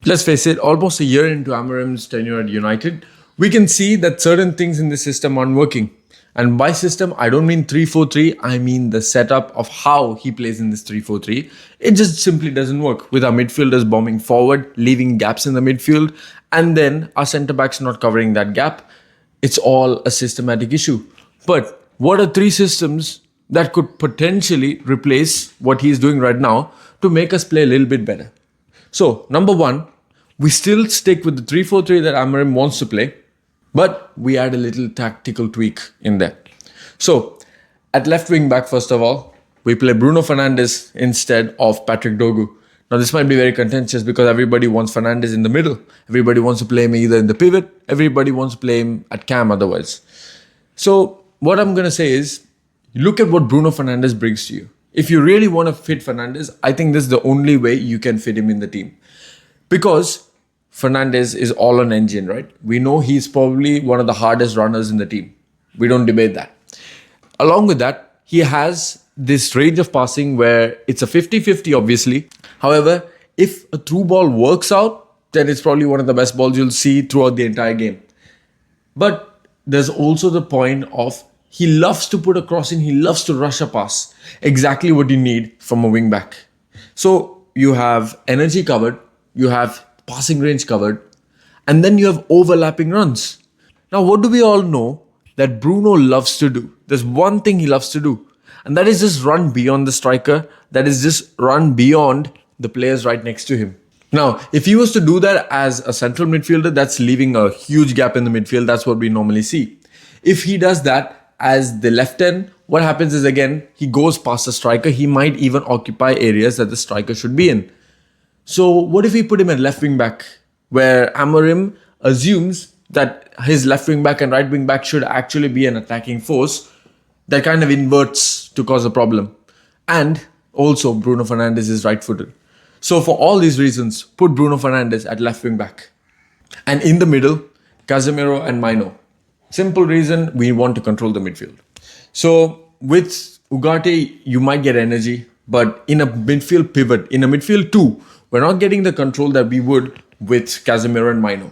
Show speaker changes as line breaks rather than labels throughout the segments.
Let's face it, almost a year into Amorim's tenure at United, we can see that certain things in the system aren't working. And by system, I don't mean 3-4-3, I mean the setup of how he plays in this 3-4-3. It just simply doesn't work with our midfielders bombing forward, leaving gaps in the midfield, and then our centre backs not covering that gap. It's all a systematic issue. But what are three systems that could potentially replace what he's doing right now to make us play a little bit better? So, number one, we still stick with the 3-4-3 that Amorim wants to play, but we add a little tactical tweak in there. So, at left wing back, first of all, we play Bruno Fernandes instead of Patrick Dogu. Now, this might be very contentious because everybody wants Fernandes in the middle. Everybody wants to play him either in the pivot. Everybody wants to play him at cam otherwise. So, what I'm going to say is, look at what Bruno Fernandes brings to you. If you really want to fit Fernandes, I think this is the only way you can fit him in the team. Because Fernandes is all on engine, right? We know he's probably one of the hardest runners in the team. We don't debate that. Along with that, he has this range of passing where it's a 50-50 obviously. However, if a through ball works out, then it's probably one of the best balls you'll see throughout the entire game. But there's also the point of he loves to put a cross in, he loves to rush a pass. Exactly what you need from a wing back. So you have energy covered, you have passing range covered, and then you have overlapping runs. Now, what do we all know that Bruno loves to do? There's one thing he loves to do, and that is just run beyond the striker, that is just run beyond the players right next to him. Now, if he was to do that as a central midfielder, that's leaving a huge gap in the midfield. That's what we normally see. If he does that as the left end, what happens is again, he goes past the striker. He might even occupy areas that the striker should be in. So what if we put him at left wing back, where Amorim assumes that his left wing back and right wing back should actually be an attacking force that kind of inverts to cause a problem. And also Bruno Fernandes is right-footed. So for all these reasons, put Bruno Fernandes at left wing back. And in the middle, Casemiro and Maino. Simple reason, we want to control the midfield. So with Ugarte, you might get energy, but in a midfield pivot, in a midfield two, we're not getting the control that we would with Casemiro and Maino.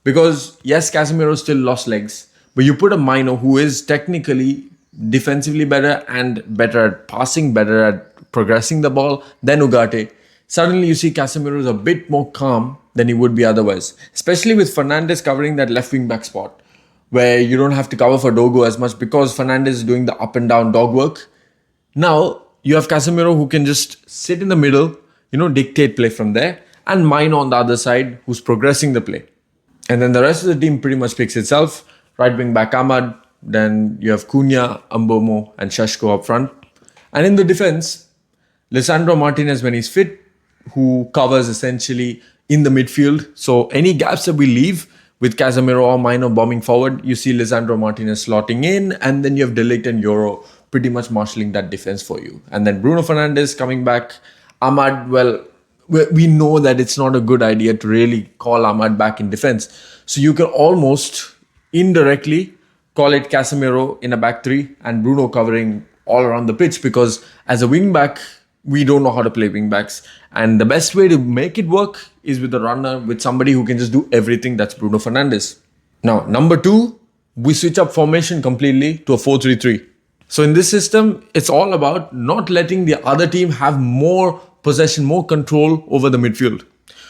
Because yes, Casemiro still lost legs, but you put a Maino who is technically defensively better and better at passing, better at progressing the ball than Ugarte. Suddenly you see Casemiro is a bit more calm than he would be otherwise. Especially with Fernandes covering that left wing back spot, where you don't have to cover for Dogo as much because Fernandes is doing the up and down dog work. Now, you have Casemiro who can just sit in the middle, dictate play from there, and Maino on the other side who's progressing the play. And then the rest of the team pretty much picks itself. Right wing back Ahmad, then you have Cunha, Mbomo, and Sheshko up front. And in the defense, Lisandro Martinez when he's fit, who covers essentially in the midfield. So any gaps that we leave, with Casemiro or Maino bombing forward, you see Lisandro Martinez slotting in, and then you have De Ligt and Euro pretty much marshalling that defense for you. And then Bruno Fernandes coming back. Ahmad, well, we know that it's not a good idea to really call Ahmad back in defense. So you can almost indirectly call it Casemiro in a back three and Bruno covering all around the pitch, because as a wing back, we don't know how to play wing backs. And the best way to make it work is with a runner, with somebody who can just do everything. That's Bruno Fernandes. Now, number two, we switch up formation completely to a 4-3-3. So in this system, it's all about not letting the other team have more possession, more control over the midfield.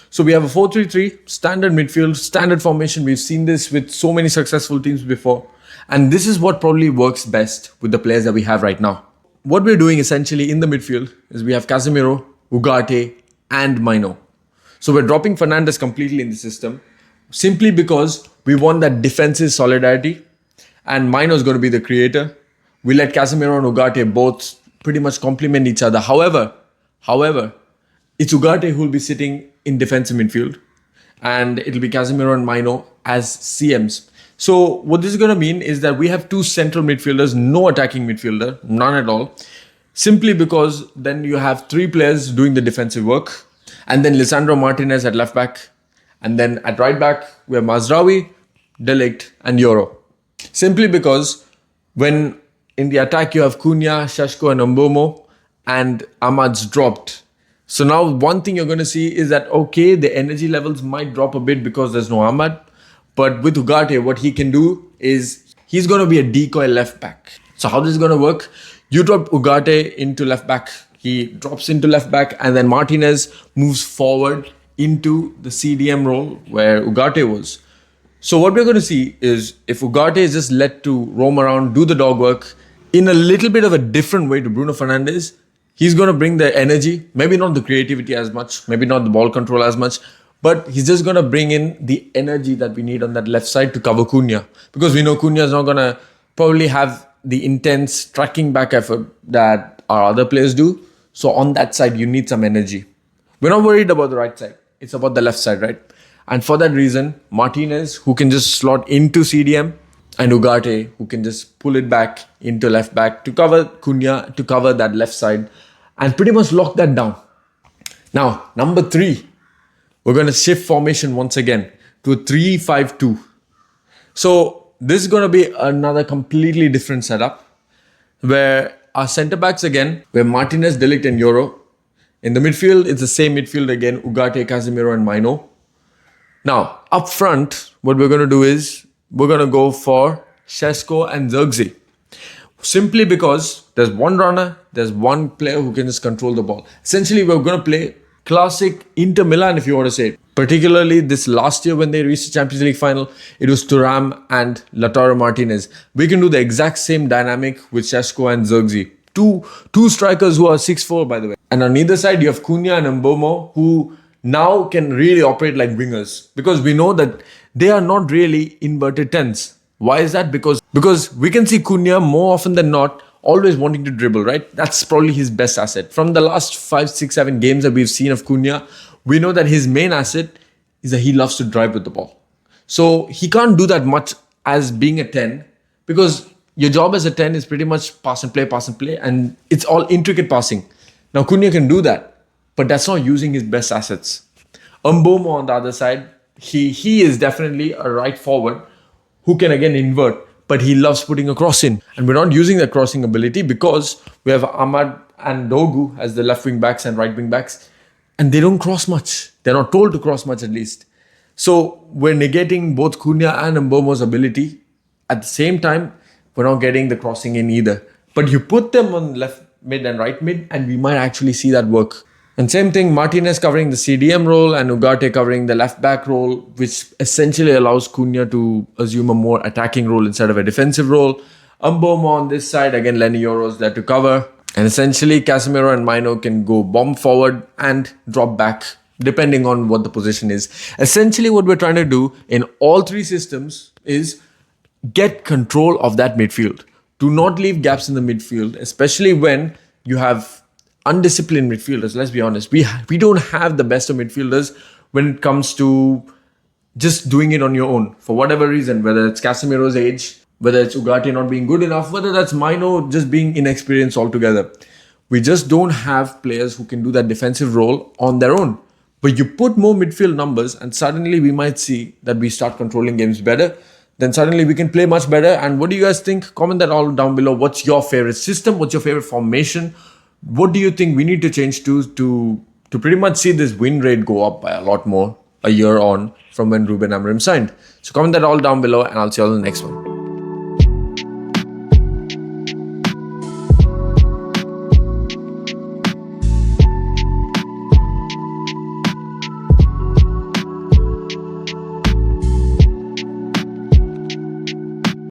So we have a 4-3-3, standard midfield, standard formation. We've seen this with so many successful teams before. And this is what probably works best with the players that we have right now. What we're doing essentially in the midfield is we have Casemiro, Ugarte, and Maino. So we're dropping Fernandes completely in the system simply because we want that defensive solidarity, and Maino is going to be the creator. We let Casemiro and Ugarte both pretty much complement each other. However, it's Ugarte who will be sitting in defensive midfield, and it'll be Casemiro and Maino as CMs. So what this is going to mean is that we have two central midfielders, no attacking midfielder, none at all. Simply because then you have three players doing the defensive work, and then Lisandro Martinez at left back, and then at right back we have Mazraoui, De Ligt, and Euro. Simply because when in the attack you have Cunha, Sheshko, and Mbomo, and Ahmad's dropped. So now one thing you're going to see is that, okay, the energy levels might drop a bit because there's no Ahmad. But with Ugarte, what he can do is he's going to be a decoy left back. So how this is going to work? You drop Ugarte into left back. He drops into left back, and then Martinez moves forward into the CDM role where Ugarte was. So what we're going to see is if Ugarte is just let to roam around, do the dog work in a little bit of a different way to Bruno Fernandes, he's going to bring the energy, maybe not the creativity as much, maybe not the ball control as much, but he's just going to bring in the energy that we need on that left side to cover Cunha. Because we know Cunha is not going to probably have the intense tracking back effort that our other players do. So on that side, you need some energy. We're not worried about the right side. It's about the left side, right? And for that reason, Martinez, who can just slot into CDM, and Ugarte, who can just pull it back into left back to cover Cunha, to cover that left side, and pretty much lock that down. Now, number 3, we're going to shift formation once again to a 3-5-2. So this is going to be another completely different setup where our centre backs again, where Martinez, De Ligt and Euro. In the midfield, it's the same midfield again, Ugarte, Casemiro and Maino. Now, up front, what we're going to do is we're going to go for Šeško and Zirkzee. Simply because there's one runner, there's one player who can just control the ball. Essentially, we're going to play classic Inter Milan, if you want to say it. Particularly this last year when they reached the Champions League final, it was Thuram and Lautaro Martinez. We can do the exact same dynamic with Šeško and Zirkzee. Two strikers who are 6'4", by the way. And on either side, you have Cunha and Mbeumo, who now can really operate like wingers. Because we know that they are not really inverted 10s. Why is that? Because we can see Cunha more often than not always wanting to dribble, right? That's probably his best asset. From the last 5, 6, 7 games that we've seen of Cunha, we know that his main asset is that he loves to drive with the ball. So he can't do that much as being a 10 because your job as a 10 is pretty much pass and play, and it's all intricate passing. Now Cunha can do that, but that's not using his best assets. Mbeumo on the other side, he is definitely a right forward who can again invert, but he loves putting a cross in. And we're not using that crossing ability because we have Ahmad and Dogu as the left wing backs and right wing backs, and they don't cross much. They're not told to cross much at least. So we're negating both Cunha and Mbeumo's ability. At the same time, we're not getting the crossing in either. But you put them on left mid and right mid, and we might actually see that work. And same thing, Martinez covering the CDM role and Ugarte covering the left back role, which essentially allows Cunha to assume a more attacking role instead of a defensive role. Mbeumo on this side, again, Lenny Yoro's there to cover. And essentially, Casemiro and Maino can go bomb forward and drop back, depending on what the position is. Essentially, what we're trying to do in all 3 systems is get control of that midfield. Do not leave gaps in the midfield, especially when you have undisciplined midfielders. Let's be honest. We don't have the best of midfielders when it comes to just doing it on your own. For whatever reason, whether it's Casemiro's age, whether it's Ugarte not being good enough, whether that's Maino just being inexperienced altogether. We just don't have players who can do that defensive role on their own. But you put more midfield numbers and suddenly we might see that we start controlling games better. Then suddenly we can play much better. And what do you guys think? Comment that all down below. What's your favorite system? What's your favorite formation? What do you think we need to change to pretty much see this win rate go up by a lot more a year on from when Ruben Amorim signed? So comment that all down below and I'll see you all in the next one.